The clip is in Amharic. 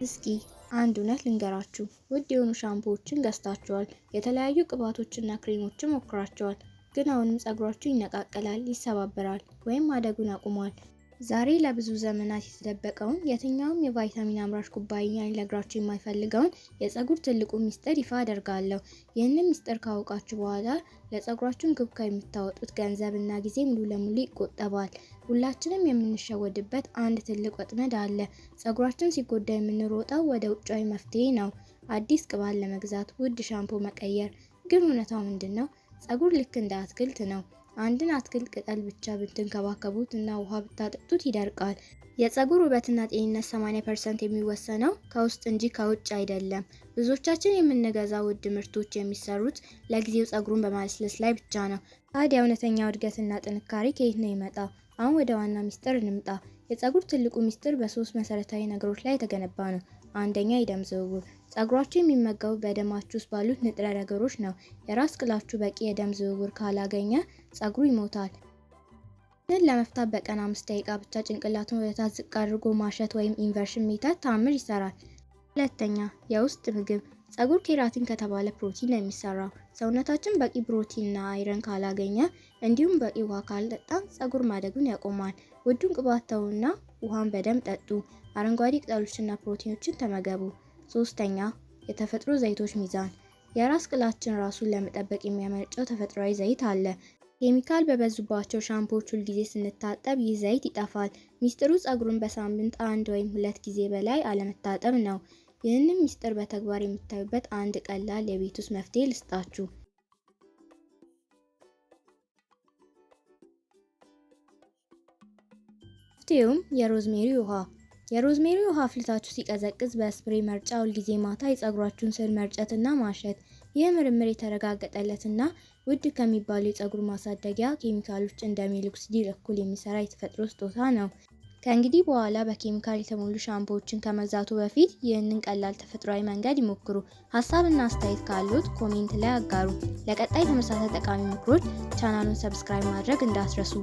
እስኪ አንድ እውነት ልንገራችሁ፣ ውድ የሆኑ ሻምፖዎችን ገዝታችኋል፣ የተለያዩ ቅባቶችና ክሬሞችን ሞክራችኋል፣ ግን አሁንም ፀጉራችሁ ይነቃቀላል፣ ይሰባበራል ወይም ማደጉን አቁሟል። ዛሬ ለብዙ ዘመናት የተደበቀውን የትኛውም የቫይታሚን አምራች ኩባንያ ሊነግራችሁ የማይፈልገውን የፀጉር ትልቁ ሚስጥር ይፋ አደርጋለሁ። ይህንን ሚስጥር ካወቃችሁ በኋላ ለፀጉራችሁ እንክብካቤ የምታወጡት ገንዘብና ጊዜ ሙሉ ለሙሉ ይቆጠባል። ሁላችንም የምንሸወድበት አንድ ትልቅ ወጥመድ አለ። ፀጉራችን ሲጎዳ የምንሮጠው ወደ ውጫዊ መፍትሄ ነው። አዲስ ቅባት ለመግዛት ውድ ሻምፖ መቀየር። ግን እውነታው ምንድን ነው? ፀጉር ልክ እንደ አትክልት ነው። አንድን አትክልት ቅጠል ብቻ ብትንከባከቡት እና ውሃ ብታጠጡት ይደርቃል። የፀጉር ውበትና ጤንነት 80% የሚወሰነው ከውስጥ እንጂ ከውጭ አይደለም። ብዙዎቻችን የምንገዛው ውድ ምርቶች የሚሰሩት ለጊዜው ፀጉሩን በማለስለስ ላይ ብቻ ነው። ታዲያ እውነተኛው እድገትና ጥንካሬ ከየት ነው የሚመጣው? አሁን ወደ ዋና ሚስጥር እንምጣ። የፀጉር ትልቁ ሚስጥር በሶስት መሰረታዊ ነገሮች ላይ የተገነባ ነው። አንደኛ፣ የደም ዝውውር። ፀጉራችሁ የሚመገቡ በደማችሁ ውስጥ ባሉት ንጥረ ነገሮች ነው። የራስ ቅላችሁ በቂ የደም ዝውውር ካላገኘ ፀጉሩ ይሞታል። ይህንን ለመፍታት በቀን 5 ደቂቃ ብቻ ጭንቅላቱን ወደ ታች ዝቅ አድርጎ ማሸት ወይም ኢንቨርሽን ሜተድ ተአምር ይሰራል። ሁለተኛ፣ የውስጥ ምግብ። ፀጉር ኬራቲን ከተባለ ፕሮቲን ነው የሚሰራው። ሰውነታችን በቂ ፕሮቲንና አይረን ካላገኘ እንዲሁም በቂ ውሃ ካልጠጣ ፀጉር ማደጉን ያቆማል። ውዱን ቅባት ተውና ውሃን በደንብ ጠጡ። አረንጓዴ ቅጠሎችና ፕሮቲኖችን ተመገቡ። ሶስተኛ፣ የተፈጥሮ ዘይቶች ሚዛን። የራስ ቅላችን ራሱን ለመጠበቅ የሚያመነጨው ተፈጥሯዊ ዘይት አለ። ኬሚካል በበዙባቸው ሻምፖዎች ሁልጊዜ ስንታጠብ ይህ ዘይት ይጠፋል። ሚስጥሩ ፀጉሩን በሳምንት 1 ወይም 2 ጊዜ በላይ አለመታጠብ ነው። ይህንን ሚስጥር በተግባር የምታዩበት አንድ ቀላል የቤት ውስጥ መፍትሄ ልስጣችሁ። መፍትሄውም የሮዝሜሪ ውሃ። የሮዝሜሪ ውሃ አፍልታችሁ ሲቀዘቅዝ በስፕሬይ መርጫ ሁልጊዜ ማታ የፀጉራችሁን ስር መርጨትና ማሸት። ይህ ምርምር የተረጋገጠለትና ውድ ከሚባሉ የፀጉር ማሳደጊያ ኬሚካሎች እንደ ሚኖክሲዲል እኩል የሚሰራ የተፈጥሮ ስጦታ ነው። ከእንግዲህ በኋላ በኬሚካል የተሞሉ ሻምፖዎችን ከመግዛቱ በፊት ይህንን ቀላል ተፈጥሯዊ መንገድ ይሞክሩ። ሀሳብና አስተያየት ካሉት ኮሜንት ላይ አጋሩ። ለቀጣይ ተመሳሳይ ጠቃሚ ምክሮች ቻናሉን ሰብስክራይብ ማድረግ እንዳትረሱ።